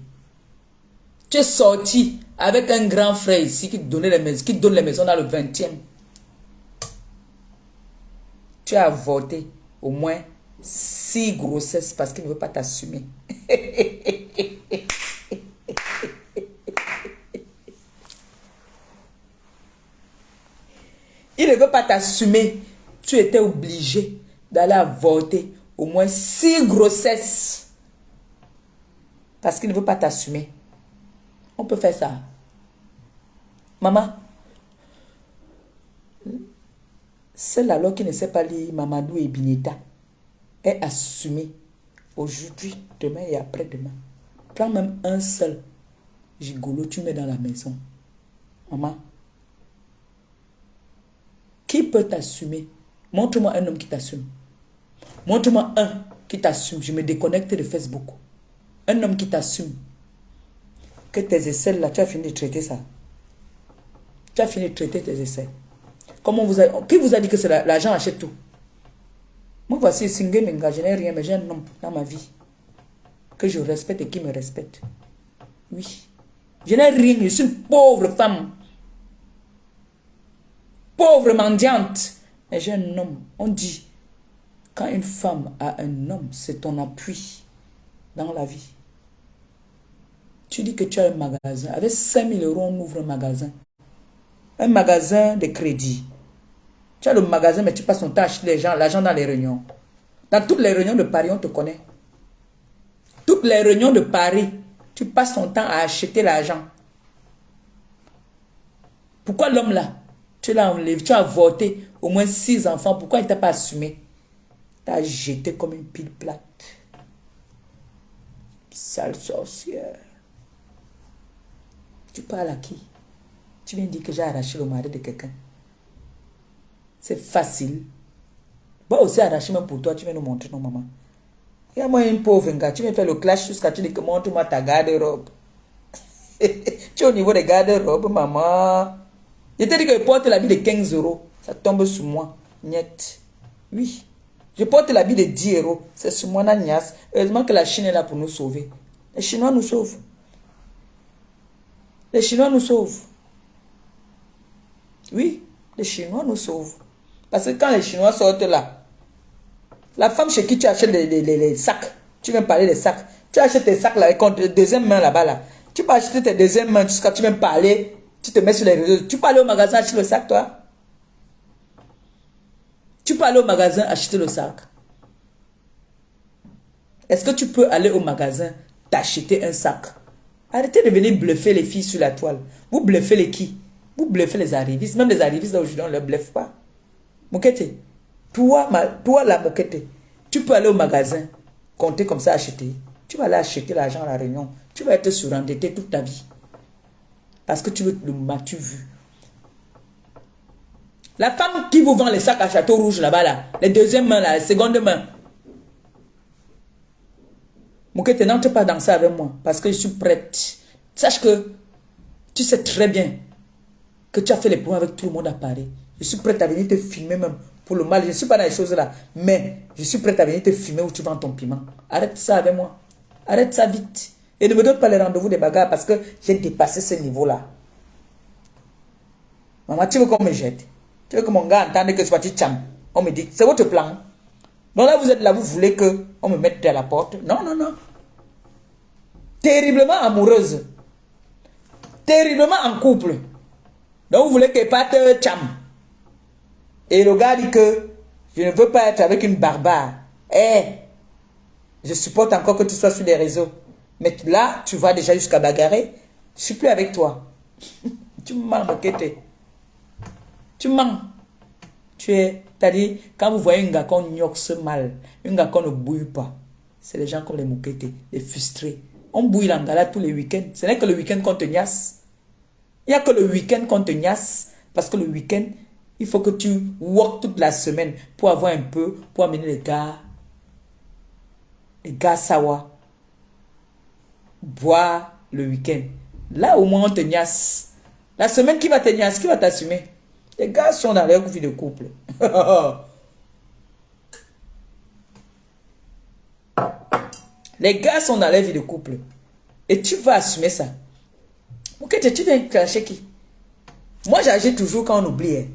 Tu es sorti avec un grand frère ici qui donne les maisons dans le 20e. Tu as avorté au moins 6 grossesses parce qu'il ne veut pas t'assumer. Il ne veut pas t'assumer. Tu étais obligé d'aller avorter au moins 6 grossesses. Parce qu'il ne veut pas t'assumer. On peut faire ça. Maman. Celle alors qui ne sait pas lire Mamadou et Bineta est assumée aujourd'hui, demain et après-demain. Prends même un seul gigolo, tu mets dans la maison. Maman. Qui peut t'assumer? Montre-moi un homme qui t'assume. Montre-moi un qui t'assume. Je me déconnecte de Facebook. Un homme qui t'assume. Que tes aisselles là, tu as fini de traiter ça. Tu as fini de traiter tes aisselles. Qui vous a dit que c'est l'argent achète tout? Moi voici Singé Menga, je n'ai rien, mais j'ai un homme dans ma vie. Que je respecte et qui me respecte. Oui. Je n'ai rien, je suis une pauvre femme. Pauvre mendiante. Mais j'ai un homme. On dit, quand une femme a un homme, c'est ton appui dans la vie. Tu dis que tu as un magasin. Avec 5 000 euros, on ouvre un magasin. Un magasin de crédit. Tu as le magasin, mais tu passes ton temps à acheter l'argent dans les réunions. Dans toutes les réunions de Paris, on te connaît. Toutes les réunions de Paris, tu passes ton temps à acheter l'argent. Pourquoi l'homme là, tu l'as enlevé, tu as avorté au moins 6 enfants. Pourquoi il ne t'a pas assumé? Tu as jeté comme une pile plate. Sale sorcière. Tu parles à qui? Tu viens dire que j'ai arraché le mari de quelqu'un. C'est facile. Moi aussi arracher même pour toi, tu viens nous montrer non maman. Il y a moi une pauvre gars, tu viens faire le clash jusqu'à tu dis que montre-moi ta garde-robe. Tu es au niveau des garde-robes, maman. Je t'ai dit que je porte l'habit de 15 euros. Ça tombe sur moi. Niet. Oui. Je porte l'habit de 10 euros. C'est sur moi, Nagnas. Heureusement que la Chine est là pour nous sauver. Les Chinois nous sauvent. Les Chinois nous sauvent. Oui, les Chinois nous sauvent. Parce que quand les Chinois sortent là, la femme chez qui tu achètes les sacs, tu viens parler des sacs, tu achètes tes sacs là, contre deuxième main là-bas là. Tu peux acheter tes deuxième main jusqu'à tu viens parler, tu te mets sur les réseaux. Tu peux aller au magasin acheter le sac toi. Tu peux aller au magasin acheter le sac. Est-ce que tu peux aller au magasin t'acheter un sac? Arrêtez de venir bluffer les filles sur la toile. Vous bluffez les qui? Vous bluffez les arrivistes. Même les arrivistes, là, aujourd'hui, on ne les bluffe pas. Moukete, toi, la Moukete, tu peux aller au magasin, compter comme ça, acheter. Tu vas aller acheter l'argent à la Réunion. Tu vas être surendetté toute ta vie. Parce que tu veux le m'as-tu vu. La femme qui vous vend les sacs à Château Rouge là-bas, là, les deuxièmes mains, là, les secondes mains. Moukete, n'entre pas dans ça avec moi, parce que je suis prête. Sache que tu sais très bien que tu as fait les points avec tout le monde à Paris. Je suis prête à venir te filmer même pour le mal. Je ne suis pas dans les choses là, mais je suis prête à venir te filmer où tu vends ton piment. Arrête ça avec moi. Arrête ça vite. Et ne me donne pas les rendez-vous des bagarres parce que j'ai dépassé ce niveau-là. Maman, tu veux qu'on me jette? Tu veux que mon gars entende que soit tu tcham? On me dit, c'est votre plan. Donc là, vous êtes là, vous voulez qu'on me mette à la porte? Non, non, non. Terriblement amoureuse. Terriblement en couple. Donc vous voulez qu'elle parte tcham. Et le gars dit que je ne veux pas être avec une barbare. Eh, je supporte encore que tu sois sur les réseaux. Mais là, tu vas déjà jusqu'à bagarrer. Je suis plus avec toi. Tu mens, Moukete. Tu mens. C'est-à-dire, quand vous voyez un gars qu'on gnoxe mal, un gars qu'on ne bouille pas, c'est les gens comme les Moukete, les frustrés. On bouille l'angala tous les week-ends. Ce n'est que le week-end qu'on te gnasse. Il n'y a que le week-end qu'on te gnasse. Parce que le week-end, il faut que tu work toute la semaine pour avoir un peu, pour amener les gars sawa, boire le week-end. Là, au moins, on te gnasse. La semaine, qui va te gnasse? Qui va t'assumer? Les gars sont dans leur vie de couple. Les gars sont dans leur vie de couple. Et tu vas assumer ça. Ok, tu viens cacher qui? Moi, j'agis toujours quand on oublie. Hein.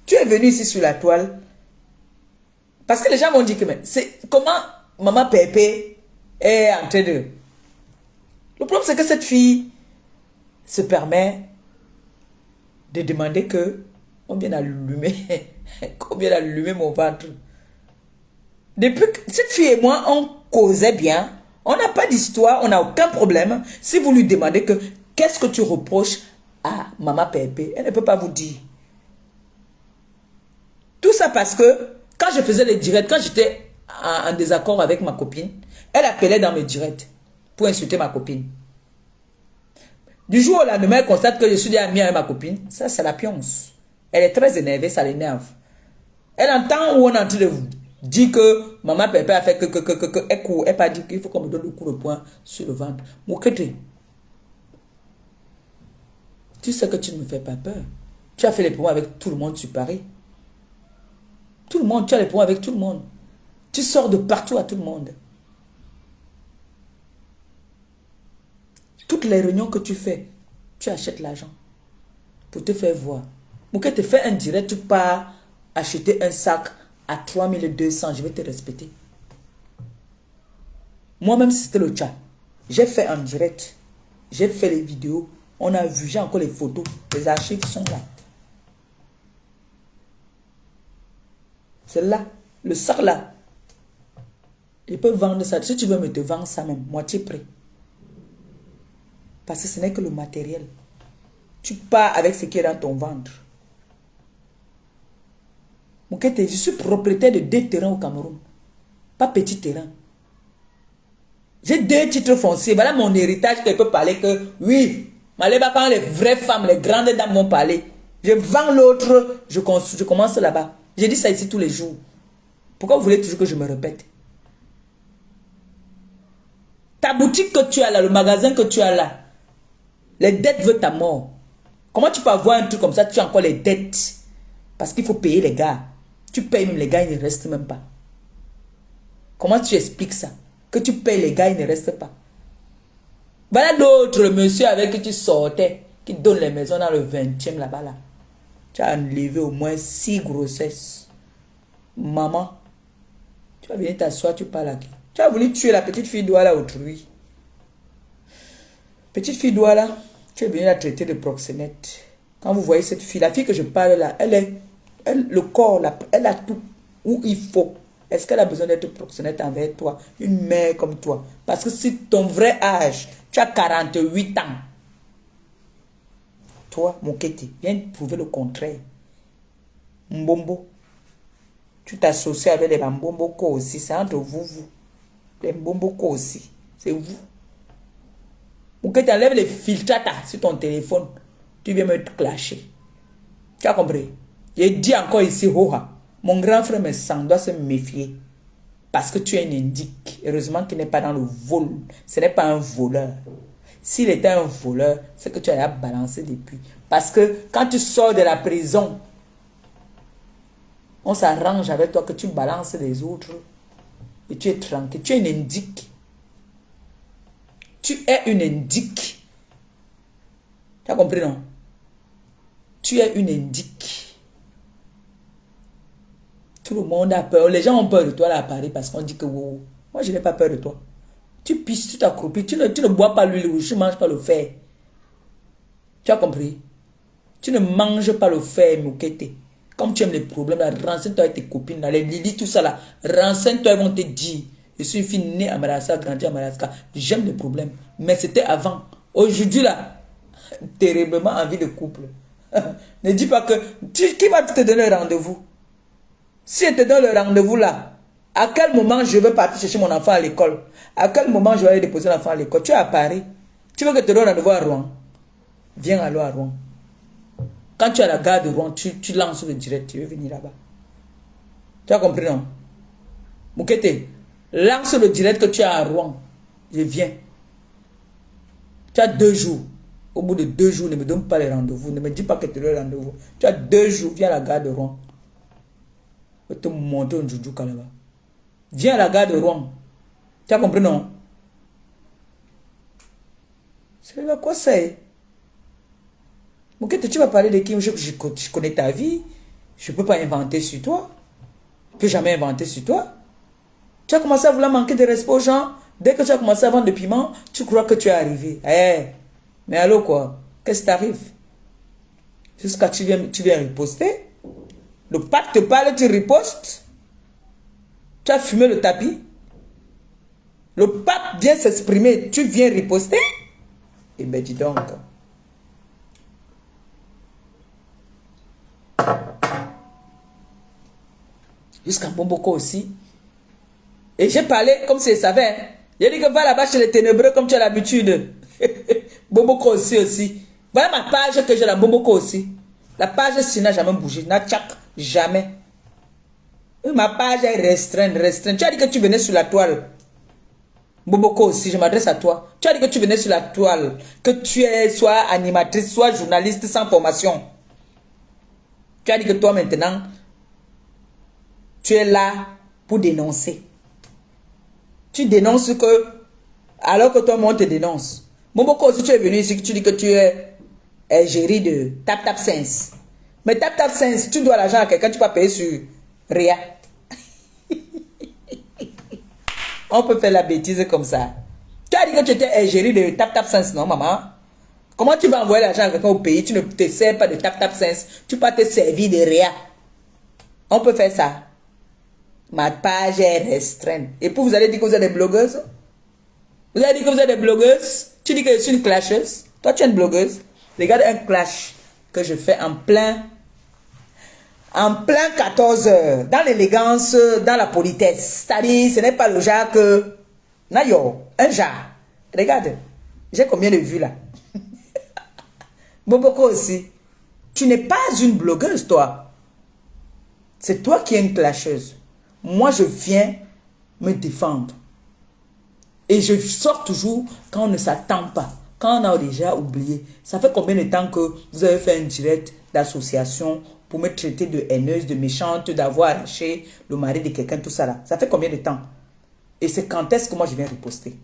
Tu es venu ici sur la toile. Parce que les gens m'ont dit que c'est comment maman Pépé est en train de... Le problème, c'est que cette fille se permet de demander que on vienne allumer, qu'on vienne allumer mon ventre. Depuis que cette fille et moi, on causait bien, on n'a pas d'histoire, on n'a aucun problème. Si vous lui demandez que qu'est-ce que tu reproches à maman Pépé, elle ne peut pas vous dire. Tout ça parce que quand je faisais les directs, quand j'étais en désaccord avec ma copine, elle appelait dans mes directs pour insulter ma copine. Du jour au lendemain, elle constate que je suis déjà amie avec ma copine. Ça, c'est la pionce. Elle est très énervée, ça l'énerve. Elle entend où on est en train de vous dire que maman Pépé a fait elle court, elle pas dit qu'il faut qu'on me donne le coup de poing sur le ventre. Moukete, tu sais que tu ne me fais pas peur. Tu as fait les points avec tout le monde sur Paris. Tout le monde, tu as les points avec tout le monde. Tu sors de partout à tout le monde. Toutes les réunions que tu fais, tu achètes l'argent pour te faire voir. Moukete, te fait un direct, tu pars acheter un sac à 3200, je vais te respecter. Moi-même, c'était le chat. J'ai fait un direct. J'ai fait les vidéos. On a vu, j'ai encore les photos. Les archives sont là. C'est là. Le sac là. Je peux vendre ça. Si tu veux me te vendre ça même, moitié prix. Parce que ce n'est que le matériel. Tu pars avec ce qui est dans ton ventre. Moukete, je suis propriétaire de 2 terrains au Cameroun. Pas petit terrain. J'ai 2 titres fonciers. Voilà mon héritage que je peux parler que oui. Maleba, quand les vraies femmes, les grandes dames vont parler. Je vends l'autre, je commence là-bas. J'ai dit ça ici tous les jours. Pourquoi vous voulez toujours que je me répète? Ta boutique que tu as là, le magasin que tu as là, les dettes veulent ta mort. Comment tu peux avoir un truc comme ça, tu as encore les dettes? Parce qu'il faut payer les gars. Tu payes même les gars, ils ne restent même pas. Comment tu expliques ça? Que tu payes les gars, ils ne restent pas. Voilà l'autre, le monsieur avec qui tu sortais, qui donne les maisons dans le 20e là-bas là. Tu as enlevé au moins 6 grossesses. Maman, tu vas venir t'asseoir, tu parles à qui? Tu as voulu tuer la petite fille Douala autrui. Petite fille Douala, tu es venu la traiter de proxénète. Quand vous voyez cette fille, la fille que je parle là, le corps, elle a tout où il faut. Est-ce qu'elle a besoin d'être proxénète envers toi? Une mère comme toi. Parce que si ton vrai âge, tu as 48 ans. Toi, Mokete, viens prouver le contraire. Mbombo. Tu t'associes avec les Mbombo aussi. C'est entre vous. Les Mbombo aussi. C'est vous. Mokete, enlève les filtres sur ton téléphone. Tu viens me clasher. Tu as compris? J'ai dit encore ici, Hoha. Mon grand frère me sent, doit se méfier. Parce que tu es un indique. Heureusement qu'il n'est pas dans le vol. Ce n'est pas un voleur. S'il était un voleur, c'est que tu as balancé depuis. Parce que quand tu sors de la prison, on s'arrange avec toi que tu balances les autres. Et tu es tranquille. Tu es une indique. Tu es une indique. Tu as compris, non? Tu es une indique. Tout le monde a peur. Les gens ont peur de toi là à Paris parce qu'on dit que wow. Moi, je n'ai pas peur de toi. Tu pisses, tu t'accroupis, tu ne bois pas l'huile rouge, tu ne manges pas le fer. Tu as compris? Tu ne manges pas le fer, Mokete. Comme tu aimes les problèmes, là, renseigne-toi avec tes copines, là, les Lili, tout ça là. Renseigne-toi, ils vont te dire. Je suis une fille née à Madagascar, grandie à Madagascar. J'aime les problèmes. Mais c'était avant. Aujourd'hui là, terriblement envie de couple. Ne dis pas que... Qui va te donner le rendez-vous? Si je te donne le rendez-vous là, à quel moment je vais partir chercher mon enfant à l'école? À quel moment je vais aller déposer l'enfant à l'école? Tu es à Paris. Tu veux que je te donne rendez-vous à Rouen? Viens alors à Rouen. Quand tu es à la gare de Rouen, tu lances le direct. Tu veux venir là-bas. Tu as compris, non? Mokete, lance le direct que tu as à Rouen. Je viens. Tu as 2 jours. Au bout de 2 jours, ne me donne pas les rendez-vous. Ne me dis pas que tu as le rendez-vous. Tu as 2 jours. Viens à la gare de Rouen. Je vais te monter un joujouka là-bas. Viens à la gare de Rouen. Tu as compris, non? C'est là quoi c'est? Mokete, tu vas parler de qui? Je connais ta vie. Je ne peux pas inventer sur toi. Je ne peux jamais inventer sur toi. Tu as commencé à vouloir manquer de respect aux gens. Dès que tu as commencé à vendre des piments, tu crois que tu es arrivé. Mais allô quoi? Qu'est-ce qui t'arrive? Jusqu'à tu viens riposter. Le pape te parle, tu ripostes. Tu as fumé le tapis. Le pape vient s'exprimer, tu viens riposter. Eh bien dis donc. Jusqu'à Bomboko aussi. Et j'ai parlé comme si je savais. J'ai dit que va là-bas chez les ténébreux comme tu as l'habitude. Bomboko aussi. Voilà ma page que j'ai là, Bomboko aussi. La page si n'a jamais bougé. N'a tchac, jamais. Ma page est restreinte. Tu as dit que tu venais sur la toile. Bomboko aussi, je m'adresse à toi. Tu as dit que tu venais sur la toile. Que tu es soit animatrice, soit journaliste sans formation. Tu as dit que toi maintenant, tu es là pour dénoncer. Tu dénonces que, alors que toi-même on te dénonce. Bomboko, si tu es venu ici, tu dis que tu es géré de Tap Sense. Mais Tap Sense, tu dois l'argent à quelqu'un, tu peux payer sur Ria. On peut faire la bêtise comme ça. Tu as dit que tu étais géré de Tap Sense, non, maman? Comment tu vas envoyer l'argent à quelqu'un au pays? Tu ne te sers pas de Tap Sense. Tu peux te servir de Ria. On peut faire ça. Ma page est restreinte. Et puis vous allez dire que vous êtes des blogueuses? Vous allez dire que vous êtes des blogueuses? Tu dis que je suis une clasheuse? Toi, tu es une blogueuse? Regarde un clash que je fais en plein 14 heures. Dans l'élégance, dans la politesse. C'est-à-dire, ce n'est pas le genre que... Nayo, un genre. Regarde. J'ai combien de vues là? Boboko aussi. Tu n'es pas une blogueuse, toi. C'est toi qui es une clasheuse. Moi, je viens me défendre. Et je sors toujours quand on ne s'attend pas. Quand on a déjà oublié. Ça fait combien de temps que vous avez fait un direct d'association pour me traiter de haineuse, de méchante, d'avoir arraché le mari de quelqu'un, tout ça là? Ça fait combien de temps? Et c'est quand est-ce que moi je viens riposter?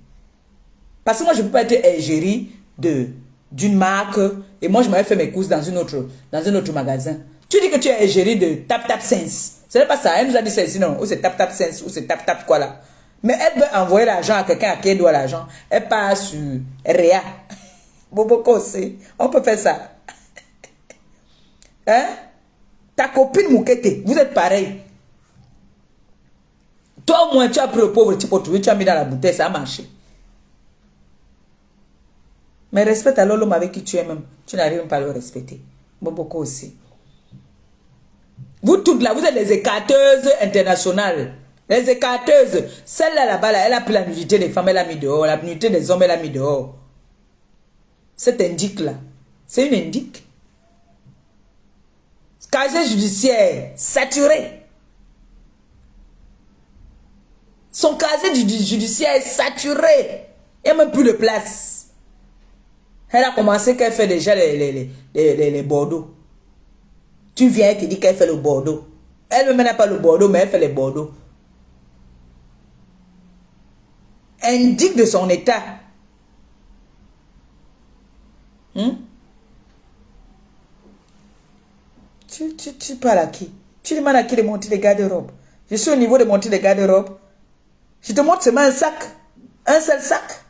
Parce que moi je ne peux pas être égérie d'une marque et moi je m'avais fait mes courses dans un autre magasin. Tu dis que tu es égérie de Tap Sense. Ce n'est pas ça. Elle nous a dit ceci, non. Ou c'est Tap Sense, ou c'est Tap quoi là. Mais elle veut envoyer l'argent à quelqu'un à qui elle doit l'argent. Elle part sur Réa. Boboko aussi. On peut faire ça. Hein? Ta copine Mokete, vous êtes pareil. Toi, au moins, tu as pris le pauvre petit pot, tu as mis dans la bouteille, ça a marché. Mais respecte alors l'homme avec qui tu es même. Tu n'arrives pas à le respecter. Bon, beaucoup aussi. Vous toutes là, vous êtes les écarteuses internationales. Les écarteuses. Celle-là, là-bas, là, elle a pris la nudité des femmes, elle a mis dehors. La nudité des hommes, elle a mis dehors. Cette indique-là, c'est une indique. Casier judiciaire, saturé. Son casier judiciaire est saturé. Il n'y a même plus de place. Elle a commencé qu'elle fait déjà les Bordeaux. Tu viens et tu dis qu'elle fait le Bordeaux. Elle-même n'a pas le Bordeaux, mais elle fait les Bordeaux. Indique de son état. Tu parles à qui? Tu demandes à qui de monter les garde-robes? Je suis au niveau de monter les garde-robes. Je te montre seulement un sac. Un seul sac.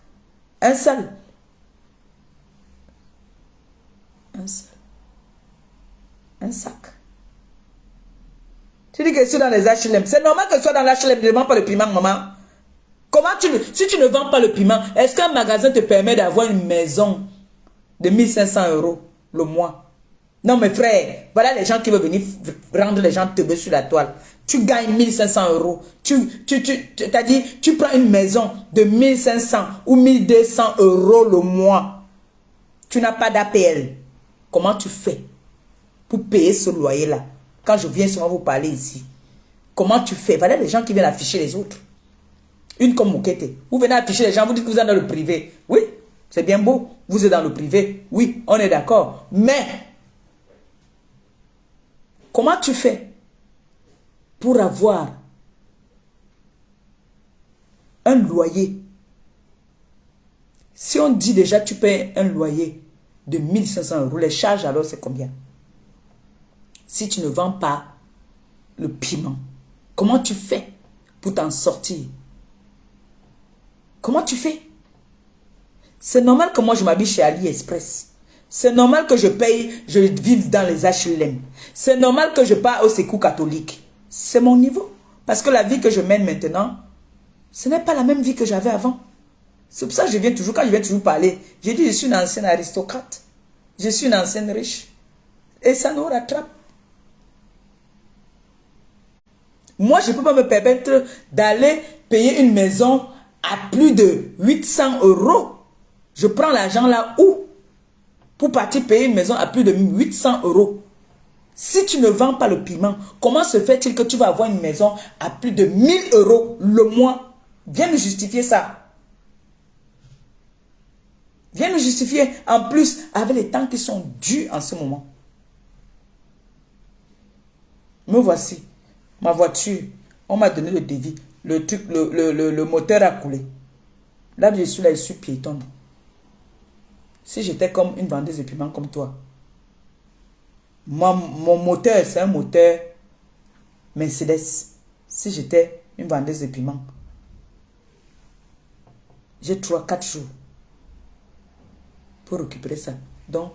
Un seul. Un seul. Un sac. Tu dis que je suis dans les HLM. C'est normal que je sois dans l'HLM. Ne vends pas le piment, maman. Comment si tu ne vends pas le piment, est-ce qu'un magasin te permet d'avoir une maison de 1500 € le mois? Non, mes frères, voilà les gens qui veulent venir rendre les gens teubés sur la toile. Tu gagnes 1500 €. T'as dit, tu prends une maison de 1500 ou 1200 € le mois. Tu n'as pas d'APL. Comment tu fais pour payer ce loyer-là? Quand je viens souvent vous parler ici. Comment tu fais? Voilà les gens qui viennent afficher les autres. Une comme Moukete. Vous venez afficher les gens, vous dites que vous êtes dans le privé. Oui, c'est bien beau. Vous êtes dans le privé. Oui, on est d'accord. Mais, comment tu fais pour avoir un loyer? Si on dit déjà tu payes un loyer de 1500 €, les charges alors c'est combien? Si tu ne vends pas le piment, comment tu fais pour t'en sortir? Comment tu fais? C'est normal que moi je m'habille chez AliExpress. C'est normal que je paye, je vive dans les HLM. C'est normal que je pars au secours catholique. C'est mon niveau. Parce que la vie que je mène maintenant, ce n'est pas la même vie que j'avais avant. C'est pour ça que je viens toujours, quand je viens toujours parler, je dis je suis une ancienne aristocrate. Je suis une ancienne riche. Et ça nous rattrape. Moi, je ne peux pas me permettre d'aller payer une maison à plus de 800 €. Je prends l'argent là où? Pour partir payer une maison à plus de 800 €. Si tu ne vends pas le piment, comment se fait-il que tu vas avoir une maison à plus de 1000 € le mois? Viens nous justifier ça. Viens nous justifier. En plus, avec les temps qui sont durs en ce moment. Me voici. Ma voiture. On m'a donné le devis. Le moteur a coulé. Là, je suis là, je suis piétonne. Si j'étais comme une vendeuse de piment comme toi, mon moteur, c'est un moteur Mercedes. Si j'étais une vendeuse de piment, j'ai 3-4 jours pour récupérer ça. Donc,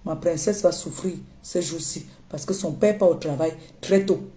ma princesse va souffrir ces jours-ci parce que son père part au travail très tôt.